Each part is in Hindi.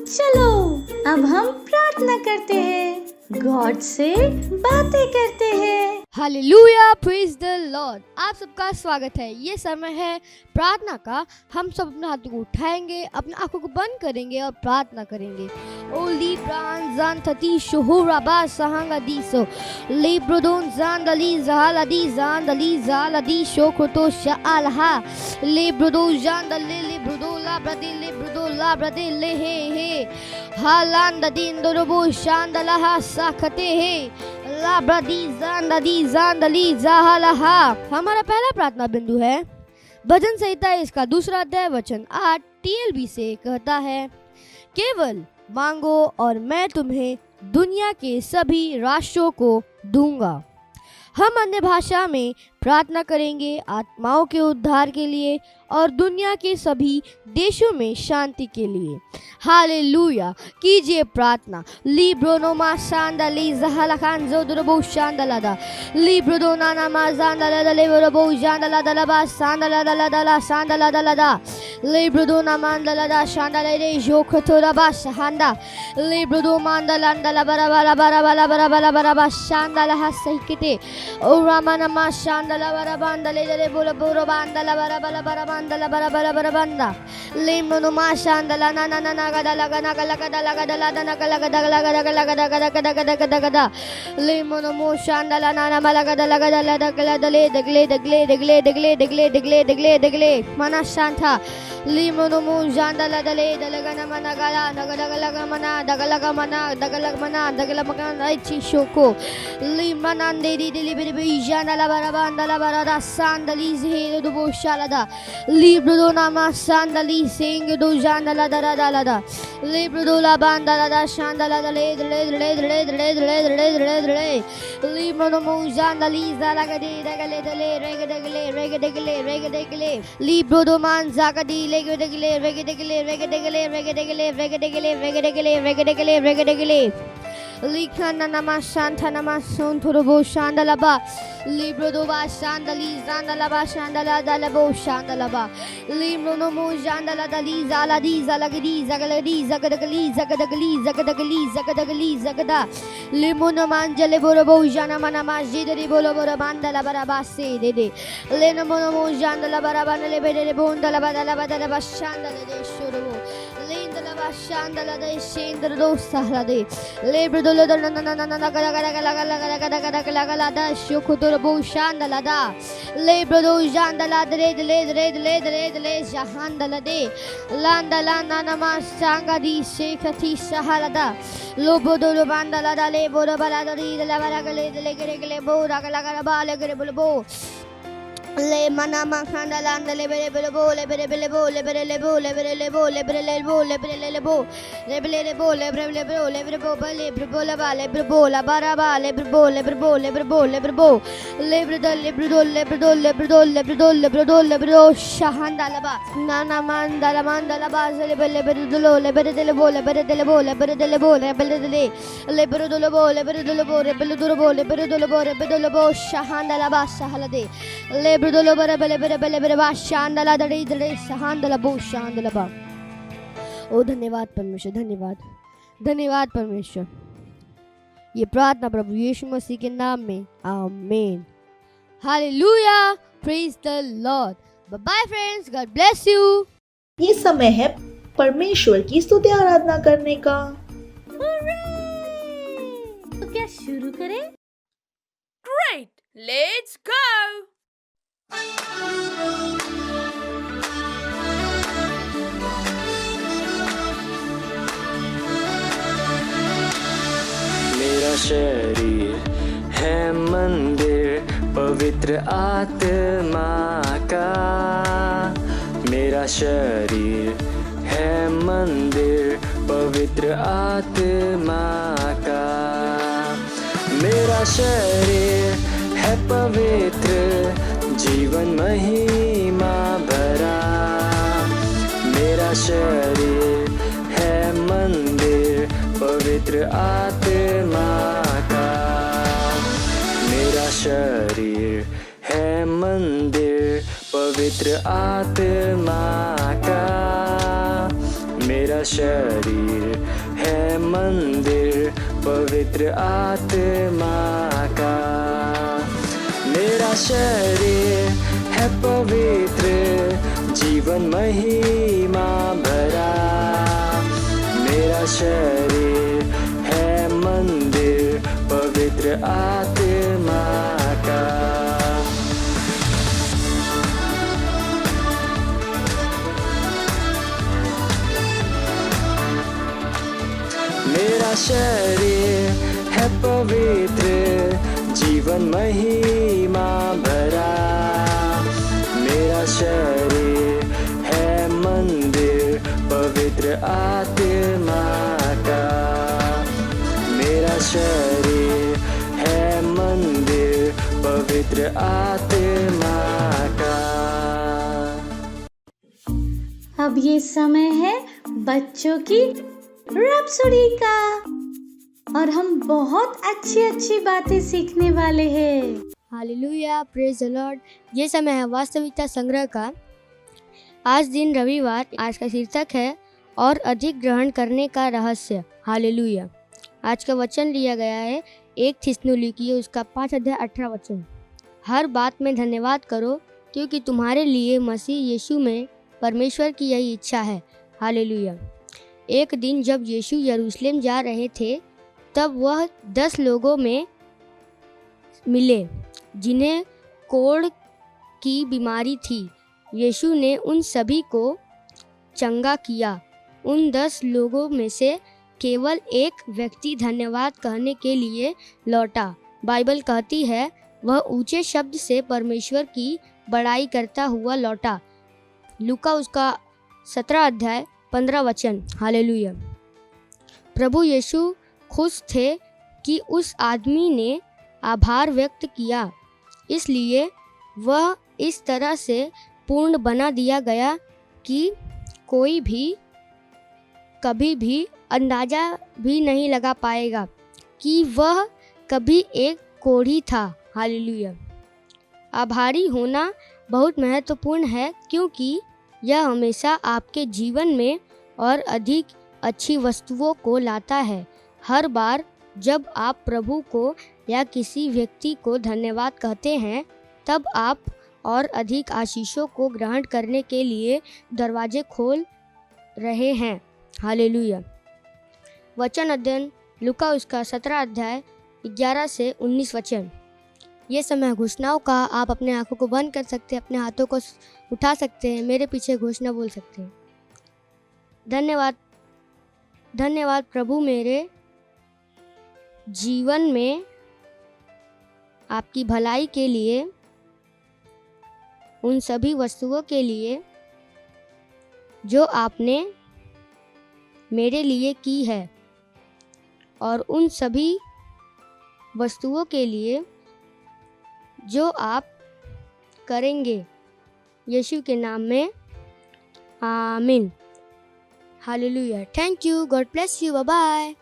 चलो अब हम प्रार्थना करते हैं, गॉड से बातें करते हैं। Hallelujah, praise the Lord. आप सबका स्वागत है। ये समय है प्रार्थना का। हम सब अपने हाथों को उठाएंगे, अपने आंखों को बंद करेंगे और प्रार्थना करेंगे। ओ ली प्राण जान थती शोहरा बा सहांगा दीसो ली ब्रोदोन जान दली जहाला दी जान दली जाला दी शोखतो शालहा ली ब्रोदो जान दली ली ब्रोदो ला ब्रदे ली ब्रोदो ला ब्रदे ले हे हालान ददीन दोरबो शांदलहा साखते हे हमारा पहला प्रार्थना बिंदु है भजन संहिता इसका दूसरा अध्याय वचन 8 TLB से कहता है, केवल मांगो और मैं तुम्हें दुनिया के सभी राष्ट्रों को दूंगा। हम अन्य भाषा में प्रार्थना करेंगे आत्माओं के उद्धार के लिए और दुनिया के सभी देशों में शांति के लिए। हालेलुया, कीजिए प्रार्थना। ली ब्रोनोमा शांदली जहलखान जोदरबो शांदलादा ली ब्रोदोनाना मा जांदला ले बरबो जांदला दलबा शांदला दलदला शांदला दलदा ली ब्रोदोना मांदला शांदला रे जोखतोरबा शांदा ली ब्रोदो मांदला दला बरा बरा बरा बरा बरा बरा बरा शांदला हसहिकते ओ रामना मा शांदला बरा बांदले रे बोला बोरो बांदला बरा बरा बरा बांदला बरा बरा बरा बांदा ले मनो मा शांदला ना ना ना गदा लगा ना गला गदा लगा दला दना गला गदा लगा गदा गदा गदा गदा गदा गदा गदा ले मनो मो शांदला ना ना मला गदा लगा दला दगला दले दगले दगले दगले दगले दगले दगले दगले दगले मना शांता ले मनो मो शांदला दले दलगा ना मना गला नगदा गला मना दगला मना दगला मना आई शोको ले मना देरी दिली बिरी शांदला बरा बांदला बरा दा शांदली जे दो शालदा लिब्रो दो नामा शांदली सिंग दो शांदला दरा दला दा लिब्रो दो ला बांदला दा शांदला दले दले दले दले दले दले दले दले दले लिब्रो दो मो शांदली जाला गदे दगले दले रेग दगले रेग दगले रेग दगले लिब्रो दो मान जागदी लेग दगले रेग दगले रेग दगले रेग दगले रेग दगले रेग दगले रेग दगले रेग दगले लिखना नमा शांता नमा सोंथुरबो शांदलाबा लिब्रोदोबा शांदली जांदलाबा शांदला दलबो शांदलाबा लिब्रोनोमो शांदला दली जालादी जालगदी जगलदी जगदगली जगदगली जगदगली जगदगली जगदा लिमोनो मांजले बोरबो जाना मना माजिदरी बोलो बोरो बांदला बराबा से दे दे लेनमोनो शांदला बराबा ने बेरे बोंदला बदला बदला शांदला दे शुरबो लेंदला शांदला दे शेंद्र दो सहला दे लिब्रो ले मना मखाना लांद ले बेरे बेरे बो ले बेरे बेरे बो ले बेरे ले बो ले बेरे ले बो ले बेरे ले बो ले बेरे ले बो ले बेरे ले बो ले बेरे ले बो ले बेरे बो ले बेरे बो ले बा ले बेरे बो ला बारा बा ले बेरे बो ले बेरे बो ले बेरे बो ले बेरे बो ले बेरे दल ले बेरे दल ले बेरे दल ले बेरे दल ले बेरे दल ले बेरे दल ले बेरे शाहन दाला बा नाना मान दाला बा ले बेरे दल ले बेरे दल बो ले बेरे दल बो ले बेरे दल बो ले बेरे दल ले बेरे दल बो ले बेरे दल बो ले बेरे दल बो ले बेरे दल बो ले बेरे दल बो शाहन दाला बा सहला दे ले ब्रुदोलो बरे बले बरे बले बरे बा शांदला दड़ी दड़ी शांदला बो शांदला बा। ओ धन्यवाद परमेश्वर, धन्यवाद धन्यवाद परमेश्वर। ये प्रार्थना प्रभु यीशु मसीह के नाम में, आमीन। Hallelujah, praise the Lord. Bye bye friends, God bless you. ये समय है परमेश्वर की स्तुति आराधना करने का। तो क्या शुरू करें? Great! Let's go! मेरा शरीर है मंदिर पवित्र आत्मा का। मेरा शरीर है मंदिर पवित्र आत्मा का। मेरा शरीर है पवित्र जीवन महिमा भरा। मेरा शरीर है मंदिर पवित्र आत्मा का। मेरा शरीर है मंदिर पवित्र आत्मा का। मेरा शरीर है मंदिर पवित्र आत्मा का। मेरा शरीर है पवित्र जीवन महिमा भरा। मेरा शरीर है मंदिर पवित्र आत्मा का। मेरा शरीर है पवित्र जीवन महिमा भरा। मेरा शरीर है मंदिर पवित्र आत्मा का। मेरा शरीर है मंदिर पवित्र आत्मा का। अब ये समय है बच्चों की रैप्सोडी का और हम बहुत अच्छी बातें सीखने वाले हैं। Hallelujah, praise the Lord. ये समय है वास्तविकता संग्रह का। आज दिन रविवार। आज का शीर्षक है और अधिक ग्रहण करने का रहस्य। हालेलुया। आज का वचन लिया गया है 1 थिस्सलुनीकी उसका 5 अध्याय 18 वचन। हर बात में धन्यवाद करो क्योंकि तुम्हारे लिए मसीह यीशु में परमेश्वर की यही इच्छा है। हालेलुया। एक दिन जब यीशु यरूशलेम जा रहे थे तब वह 10 लोगों में मिले जिन्हें कोढ़ की बीमारी थी। यीशु ने उन सभी को चंगा किया। उन 10 लोगों में से केवल एक व्यक्ति धन्यवाद कहने के लिए लौटा। बाइबल कहती है वह ऊंचे शब्द से परमेश्वर की बड़ाई करता हुआ लौटा। लूका उसका 17 अध्याय 15 वचन। हालेलुया। प्रभु यीशु खुश थे कि उस आदमी ने आभार व्यक्त किया, इसलिए वह इस तरह से पूर्ण बना दिया गया कि कोई भी कभी भी अंदाज़ा भी नहीं लगा पाएगा कि वह कभी एक कोढ़ी था। हालेलुया। आभारी होना बहुत महत्वपूर्ण है क्योंकि यह हमेशा आपके जीवन में और अधिक अच्छी वस्तुओं को लाता है। हर बार जब आप प्रभु को या किसी व्यक्ति को धन्यवाद कहते हैं तब आप और अधिक आशीषों को ग्रहण करने के लिए दरवाजे खोल रहे हैं। हालेलुया। वचन अध्ययन लूका उसका 17 अध्याय 11 से 19 वचन। ये समय घोषणाओं का। आप अपने आंखों को बंद कर सकते हैं, अपने हाथों को उठा सकते हैं, मेरे पीछे घोषणा बोल सकते हैं। धन्यवाद, धन्यवाद प्रभु मेरे जीवन में आपकी भलाई के लिए, उन सभी वस्तुओं के लिए जो आपने मेरे लिए की है और उन सभी वस्तुओं के लिए जो आप करेंगे यीशु के नाम में। आमीन। Hallelujah. Thank you. God bless you. Bye bye.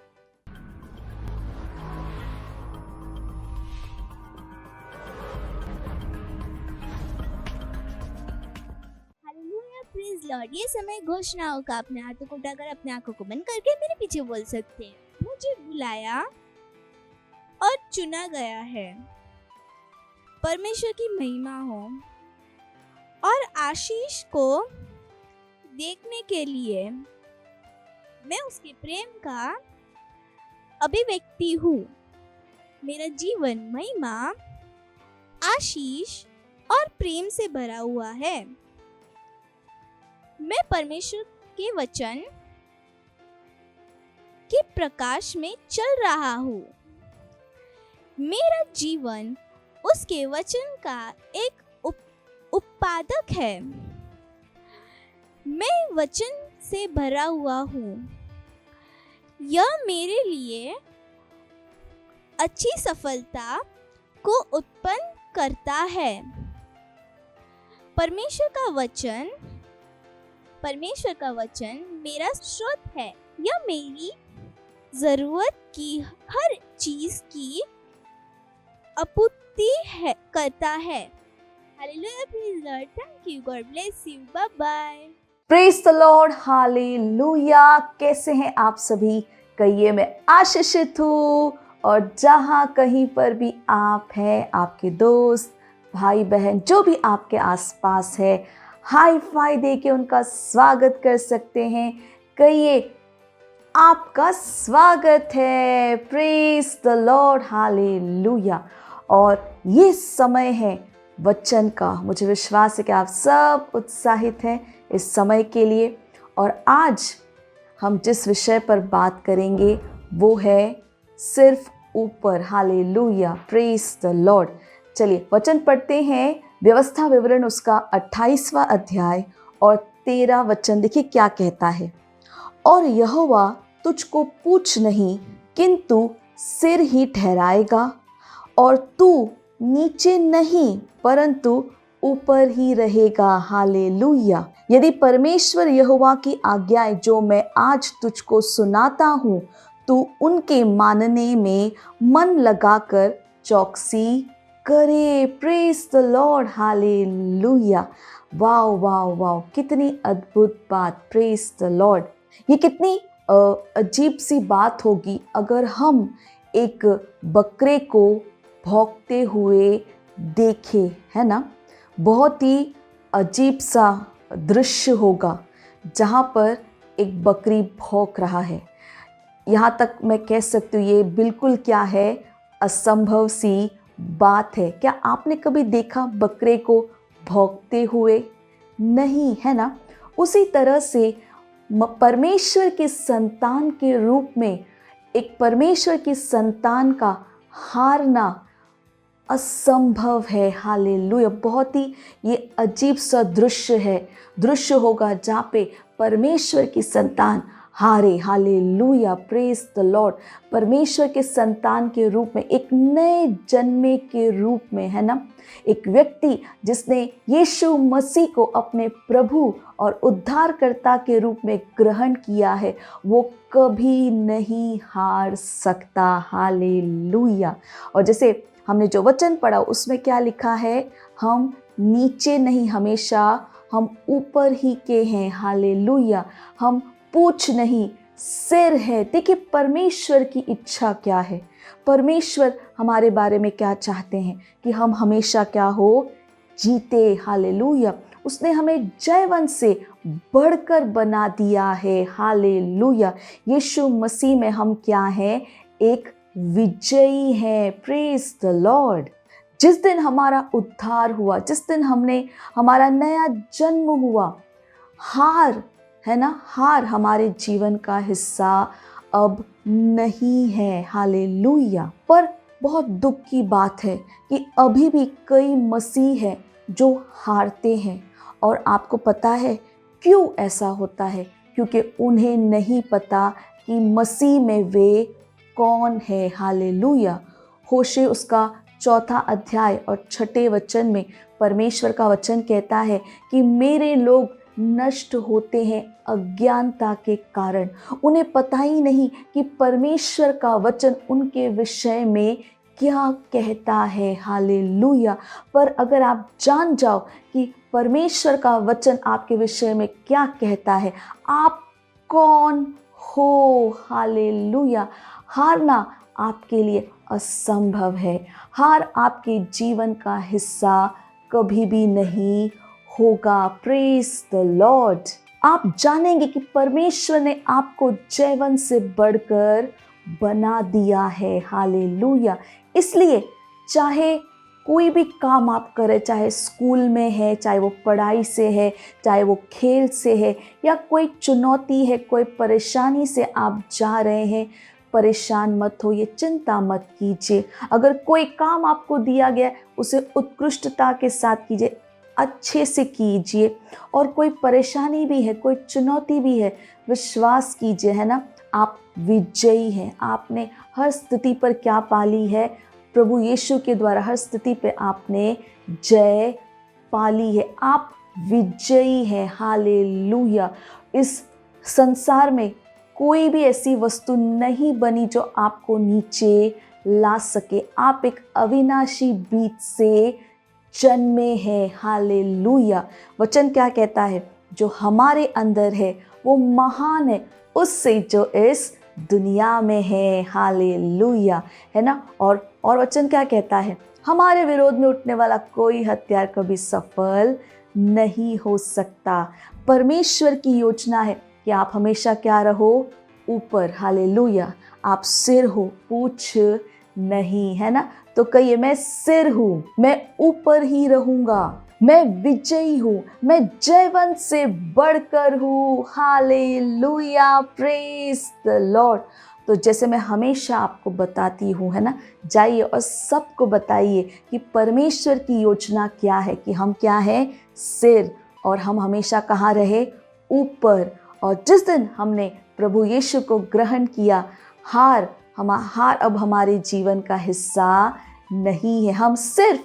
Hallelujah, praise Lord. ये समय घोषणाओं का। अपने हाथों को उठाकर अपने आंखों को बंद करके मेरे पीछे बोल सकते हैं। मुझे बुलाया और चुना गया है। परमेश्वर की महिमा हो और आशीष को देखने के लिए मैं उसके प्रेम का अभिव्यक्ति हूँ। मेरा जीवन महिमा, आशीष और प्रेम से भरा हुआ है। मैं परमेश्वर के वचन के प्रकाश में चल रहा हूँ। मेरा जीवन उसके वचन का एक उत्पादक है। मैं वचन से भरा हुआ हूँ। यह मेरे लिए अच्छी सफलता को उत्पन्न करता है। परमेश्वर का वचन मेरा स्रोत है। यह मेरी जरूरत की हर चीज की आपूर्ति करता है। Hallelujah, praise Lord. Thank you. God bless you. Bye bye. Praise the Lord, hallelujah. कैसे हैं आप सभी? कहिए मैं आशीषित हूँ। और जहाँ कहीं पर भी आप हैं, आपके दोस्त, भाई बहन जो भी आपके आसपास है, हाई फाई दे के उनका स्वागत कर सकते हैं। कहिए आपका स्वागत है। Praise the Lord, hallelujah. और ये समय है वचन का। मुझे विश्वास है कि आप सब उत्साहित हैं इस समय के लिए। और आज हम जिस विषय पर बात करेंगे वो है सिर्फ ऊपर। Hallelujah, praise the Lord. चलिए वचन पढ़ते हैं। व्यवस्था विवरण उसका 28वां अध्याय और 13 वचन। देखिए क्या कहता है। और यहोवा तुझको पूछ नहीं किंतु सिर ही ठहराएगा, और तू नीचे नहीं परंतु ऊपर ही रहेगा। हालेलुया। यदि परमेश्वर यहोवा की आज्ञाएं जो मैं आज तुझको सुनाता हूँ, तू उनके मानने में मन लगाकर चौकसी करे। Praise the Lord, hallelujah. Wow wow wow, कितनी अद्भुत बात। Praise the Lord. ये कितनी अजीब सी बात होगी अगर हम एक बकरे को भौंकते हुए देखें, है ना। बहुत ही अजीब सा दृश्य होगा जहाँ पर एक बकरी भौंक रहा है। यहाँ तक मैं कह सकती हूँ ये बिल्कुल क्या है, असंभव सी बात है। क्या आपने कभी देखा बकरे को भौंकते हुए? नहीं, है ना। उसी तरह से परमेश्वर के संतान के रूप में एक परमेश्वर की संतान का हारना असंभव है। हालेलुया। बहुत ही ये अजीब सा दृश्य होगा जहाँ पे परमेश्वर की संतान हारे। Hallelujah, praise the Lord. परमेश्वर के संतान के रूप में, एक नए जन्मे के रूप में, है ना, एक व्यक्ति जिसने यीशु मसीह को अपने प्रभु और उद्धारकर्ता के रूप में ग्रहण किया है, वो कभी नहीं हार सकता। हालेलुया। और जैसे हमने जो वचन पढ़ा उसमें क्या लिखा है, हम नीचे नहीं, हमेशा हम ऊपर ही के हैं। हालेलुया। हम पूछ नहीं, सिर है। देखिए परमेश्वर की इच्छा क्या है। परमेश्वर हमारे बारे में क्या चाहते हैं कि हम हमेशा क्या हो, जीते। हालेलुया। उसने हमें जयवंत से बढ़कर बना दिया है। हालेलुया। यीशु मसीह में हम क्या हैं, एक विजयी है। Praise the Lord. जिस दिन हमारा उद्धार हुआ, जिस दिन हमारा नया जन्म हुआ, हार, है ना, हार हमारे जीवन का हिस्सा अब नहीं है। हालेलुया। पर बहुत दुख की बात है कि अभी भी कई मसीह हैं जो हारते हैं। और आपको पता है क्यों ऐसा होता है? क्योंकि उन्हें नहीं पता कि मसीह में वे कौन है। हालेलुया। होशे उसका 4 अध्याय और 6 वचन में परमेश्वर का वचन कहता है कि मेरे लोग नष्ट होते हैं अज्ञानता के कारण। उन्हें पता ही नहीं कि परमेश्वर का वचन उनके विषय में क्या कहता है। हालेलुया। पर अगर आप जान जाओ कि परमेश्वर का वचन आपके विषय में क्या कहता है, आप कौन हो, हालेलुया, हारना आपके लिए असंभव है। हार आपके जीवन का हिस्सा कभी भी नहीं होगा। Praise the Lord. आप जानेंगे कि परमेश्वर ने आपको जयवंत से बढ़कर बना दिया है। हालेलुया। इसलिए चाहे कोई भी काम आप करें, चाहे स्कूल में है, चाहे वो पढ़ाई से है, चाहे वो खेल से है, या कोई चुनौती है, कोई परेशानी से आप जा रहे हैं, परेशान मत होइए, चिंता मत कीजिए। अगर कोई काम आपको दिया गया उसे उत्कृष्टता के साथ कीजिए, अच्छे से कीजिए। और कोई परेशानी भी है, कोई चुनौती भी है, विश्वास कीजिए, है ना, आप विजयी हैं। आपने हर स्थिति पर क्या पाली है, प्रभु यीशु के द्वारा हर स्थिति पे आपने जय पाली है। आप विजयी हैं। हालेलुया। इस संसार में कोई भी ऐसी वस्तु नहीं बनी जो आपको नीचे ला सके। आप एक अविनाशी बीज से जन्मे हैं। हालेलुया। वचन क्या कहता है? जो हमारे अंदर है वो महान है उससे जो इस दुनिया में है। हालेलुया, है ना। और वचन क्या कहता है? हमारे विरोध में उठने वाला कोई हथियार कभी सफल नहीं हो सकता। परमेश्वर की योजना है कि आप हमेशा क्या रहो? ऊपर। हालेलुया, आप सिर हो, पूछ नहीं, है ना। तो कहिए, मैं सिर हूँ, मैं ऊपर ही रहूंगा, मैं विजयी हूँ, मैं जयवंत से बढ़कर हूँ। Hallelujah, praise the Lord. तो जैसे मैं हमेशा आपको बताती हूँ, है ना, जाइए और सबको बताइए कि परमेश्वर की योजना क्या है, कि हम क्या है? सिर, और हम हमेशा कहाँ रहे? ऊपर। और जिस दिन हमने प्रभु यीशु को ग्रहण किया, हार अब हमारे जीवन का हिस्सा नहीं है। हम सिर्फ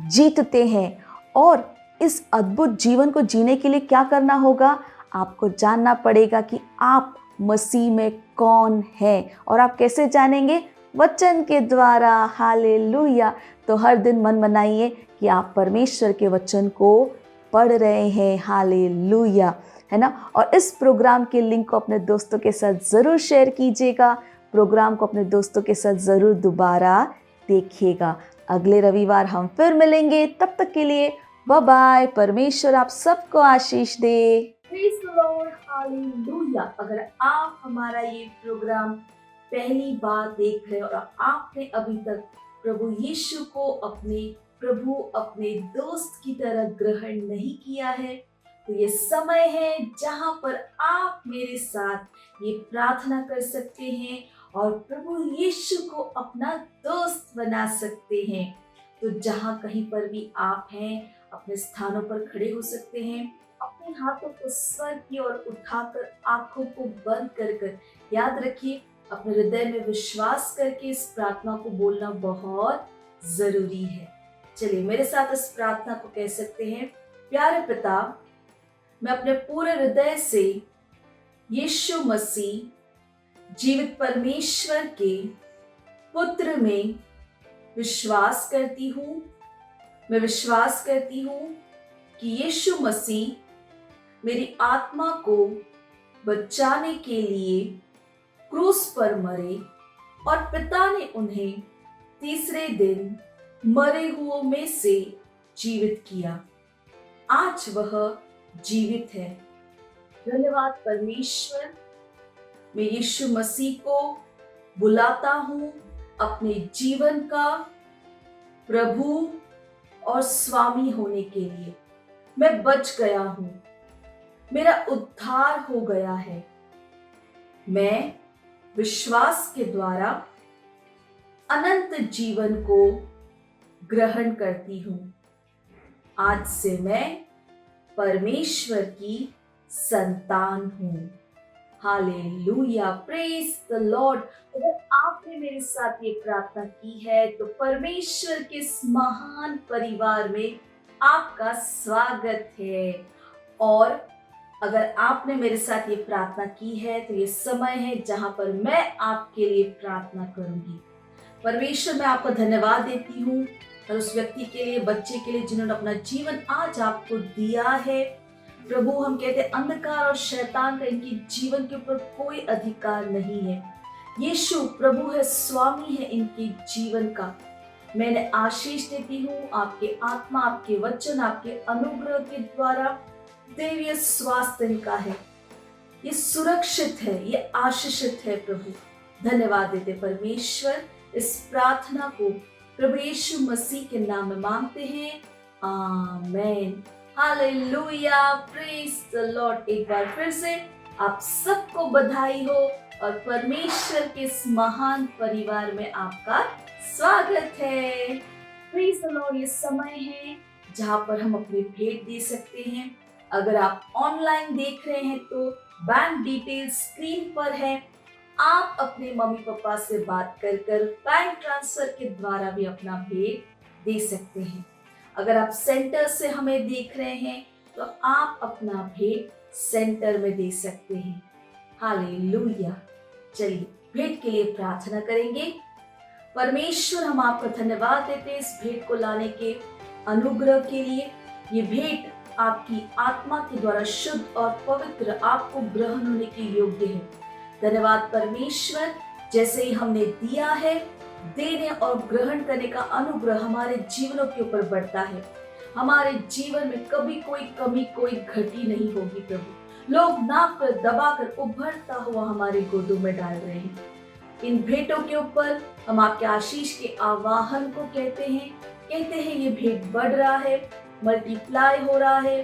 जीतते हैं। और इस अद्भुत जीवन को जीने के लिए क्या करना होगा? आपको जानना पड़ेगा कि आप मसीह में कौन है। और आप कैसे जानेंगे? वचन के द्वारा। हालेलुया। तो हर दिन मन बनाइए कि आप परमेश्वर के वचन को पढ़ रहे हैं। हालेलुया, है ना। और इस प्रोग्राम के लिंक को अपने दोस्तों के साथ ज़रूर शेयर कीजिएगा। प्रोग्राम को अपने दोस्तों के साथ ज़रूर दोबारा देखिएगा। अगले रविवार हम फिर मिलेंगे। तब तक के लिए बाय बाय। परमेश्वर आप सबको आशीष दे। Praise the Lord. हालेलुया। अगर आप हमारा ये प्रोग्राम पहली बार देख रहे हैं और आपने अभी तक प्रभु यीशु को अपने प्रभु, अपने दोस्त की तरह ग्रहण नहीं किया है, तो ये समय है जहां पर आप मेरे साथ ये प्रार्थना कर सकते हैं और प्रभु यीशु को अपना दोस्त बना सकते हैं। तो जहां कहीं पर भी आप हैं, अपने स्थानों पर खड़े हो सकते हैं। अपने हाथों को स्वर्ग की ओर उठाकर आंखों को बंद कर याद रखिए, अपने हृदय में विश्वास करके इस प्रार्थना को बोलना बहुत जरूरी है। चलिए मेरे साथ इस प्रार्थना को कह सकते हैं। प्यारे पिता, मैं अपने पूरे हृदय से यीशु मसीह जीवित परमेश्वर के पुत्र में विश्वास करती हूँ। मैं विश्वास करती हूँ कि यीशु मसीह मेरी आत्मा को बचाने के लिए क्रूस पर मरे और पिता ने उन्हें तीसरे दिन मरे हुओं में से जीवित किया। आज वह जीवित है। धन्यवाद परमेश्वर। मैं यीशु मसीह को बुलाता हूँ अपने जीवन का प्रभु और स्वामी होने के लिए। मैं बच गया हूँ, मेरा उद्धार हो गया है। मैं विश्वास के द्वारा अनंत जीवन को ग्रहण करती हूँ। आज से मैं परमेश्वर की संतान हूँ। Hallelujah, praise the Lord. अगर आपने मेरे साथ ये प्रार्थना की है तो परमेश्वर के इस महान परिवार में आपका स्वागत है। और अगर आपने मेरे साथ ये प्रार्थना की है तो ये समय है जहां पर मैं आपके लिए प्रार्थना करूंगी। परमेश्वर, मैं आपको धन्यवाद देती हूँ और उस व्यक्ति के लिए, बच्चे के लिए जिन्होंने अपना जीवन आज आपको दिया है। प्रभु, हम कहते हैं अंधकार और शैतान का इनके जीवन के ऊपर कोई अधिकार नहीं है। यीशु प्रभु है, स्वामी है इनके जीवन का। मैंने आशीष देती हूँ आपके आत्मा, आपके वचन, आपके अनुग्रह के द्वारा दैवीय स्वास्थ्य इनका है। ये सुरक्षित है, ये आशीषित है। प्रभु धन्यवाद देते परमेश्वर। इस प्रार्थना को प्रभु यीशु मसीह के नाम में मांगते हैं, आमीन। Hallelujah, praise the Lord. एक बार फिर से आप सबको बधाई हो और परमेश्वर के इस महान परिवार में आपका स्वागत है। Praise the Lord. ये समय है जहां पर हम अपनी भेंट दे सकते हैं। अगर आप ऑनलाइन देख रहे हैं तो बैंक डिटेल्स स्क्रीन पर है। आप अपने मम्मी पापा से बात कर बैंक ट्रांसफर के द्वारा भी अपना भेंट दे सकते हैं। अगर आप सेंटर से हमें देख रहे हैं तो आप अपना भेंट सेंटर में दे सकते हैं। हालेलुया। चलिए भेंट के लिए प्रार्थना करेंगे। परमेश्वर, हम आपका धन्यवाद देते हैं इस भेंट को लाने के अनुग्रह के लिए। ये भेंट आपकी आत्मा के द्वारा शुद्ध और पवित्र आपको ग्रहण होने के योग्य है। धन्यवाद परमेश्वर, जैसे ही हमने दिया है, देने और ग्रहण करने का अनुग्रह हमारे जीवनों के ऊपर बढ़ता है। हमारे जीवन में कभी कोई कमी, कोई घटी नहीं होगी प्रभु। लोग नाप कर, दबा कर उभरता हुआ हमारे गोदों में डाल रहे हैं। इन भेंटों के ऊपर हम आपके आशीष के आवाहन को कहते हैं ये भेंट बढ़ रहा है, मल्टीप्लाई हो रहा है,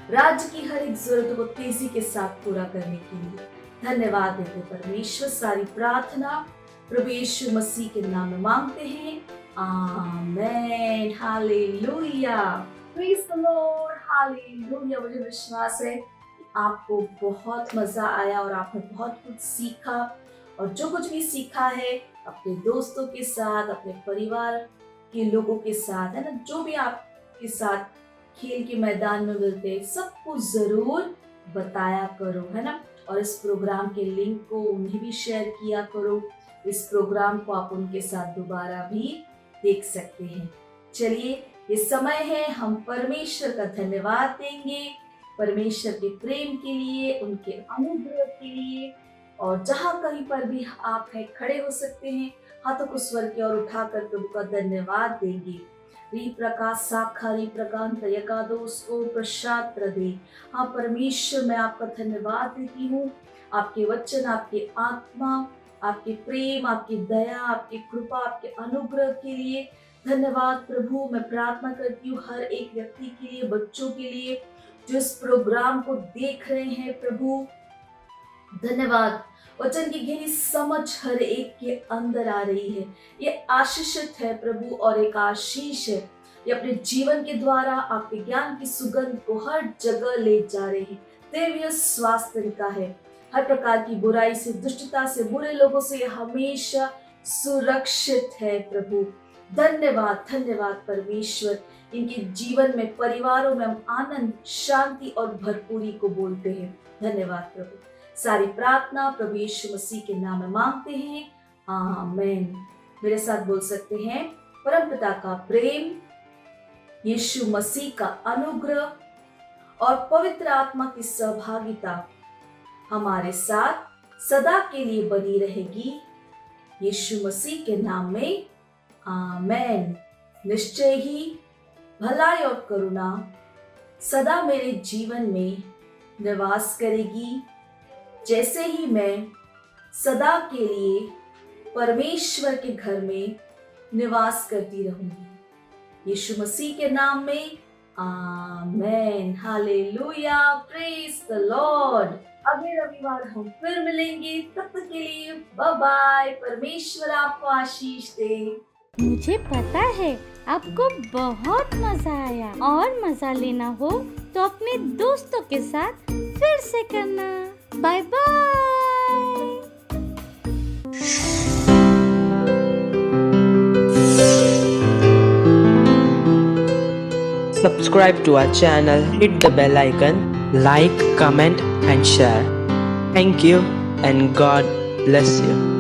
राज्य की हर एक जरूरत को तेजी के साथ पूरा करने के लिए धन्यवाद देते परमेश्वर। सारी प्रार्थना प्रभु यीशु मसीह के नाम में मांगते हैं, amen, hallelujah, praise the Lord, hallelujah. मुझे विश्वास है कि आपको बहुत मजा आया और आपने बहुत कुछ सीखा, और जो कुछ भी सीखा है अपने दोस्तों के साथ, अपने परिवार के लोगों के साथ, है ना, जो भी आपके साथ खेल के मैदान में मिलते हैं, सबको जरूर बताया करो, है ना। और इस प्रोग्राम के लिंक को उन्हें भी शेयर किया करो। इस प्रोग्राम को आप उनके साथ दोबारा भी देख सकते हैं। चलिए, ये समय है हम परमेश्वर का धन्यवाद देंगे, परमेश्वर के प्रेम के लिए, उनके अनुग्रह के लिए। और जहां कहीं पर भी आप हैं, खड़े हो सकते हैं, हाथों को स्वर की ओर उठाकर प्रभु का धन्यवाद देंगे। री प्रकाश साखा री प्रकांत यकादोस को प्रसाद प्रदे। हाँ परमेश्वर, मैं आपका धन्यवाद देती हूँ, आपके वचन, आपके आत्मा, आपके प्रेम, आपकी दया, आपकी कृपा, आपके अनुग्रह के लिए धन्यवाद प्रभु। मैं प्रार्थना करती हूँ हर एक व्यक्ति के लिए, बच्चों के लिए जो इस प्रोग्राम को देख रहे हैं प्रभु, धन्यवाद। वचन की गहरी समझ हर एक के अंदर आ रही है, ये आशीषित है प्रभु और एक आशीष है। ये अपने जीवन के द्वारा आपके ज्ञान की सुगंध को हर जगह ले जा रहे हैं। दैवीय स्वास्थ्य इनका है, हर प्रकार की बुराई से, दुष्टता से, बुरे लोगों से हमेशा सुरक्षित है प्रभु। धन्यवाद, धन्यवाद परमेश्वर। इनके जीवन में, परिवारों में हम आनंद, शांति और भरपूरी को बोलते हैं। धन्यवाद प्रभु। सारी प्रार्थना प्रभु यीशु मसीह के नाम में मांगते हैं, आमीन। मेरे साथ बोल सकते हैं, परमपिता का प्रेम, यीशु मसीह का अनुग्रह और पवित्र आत्मा की सहभागिता हमारे साथ सदा के लिए बनी रहेगी, यीशु मसीह के नाम में, आमीन। निश्चय ही भलाई और करुणा सदा मेरे जीवन में निवास करेगी, जैसे ही मैं सदा के लिए परमेश्वर के घर में निवास करती रहूंगी, यीशु मसीह के नाम में, आमीन, हालेलुया, प्रेज द लॉर्ड। अगले रविवार हम फिर मिलेंगे, तब तक के लिए बाय बाय। परमेश्वर आपको आशीष दे। मुझे पता है आपको बहुत मजा आया, और मजा लेना हो तो अपने दोस्तों के साथ फिर से करना। Bye bye. Subscribe to our channel, hit the bell icon, like, comment and share. Thank you and God bless you.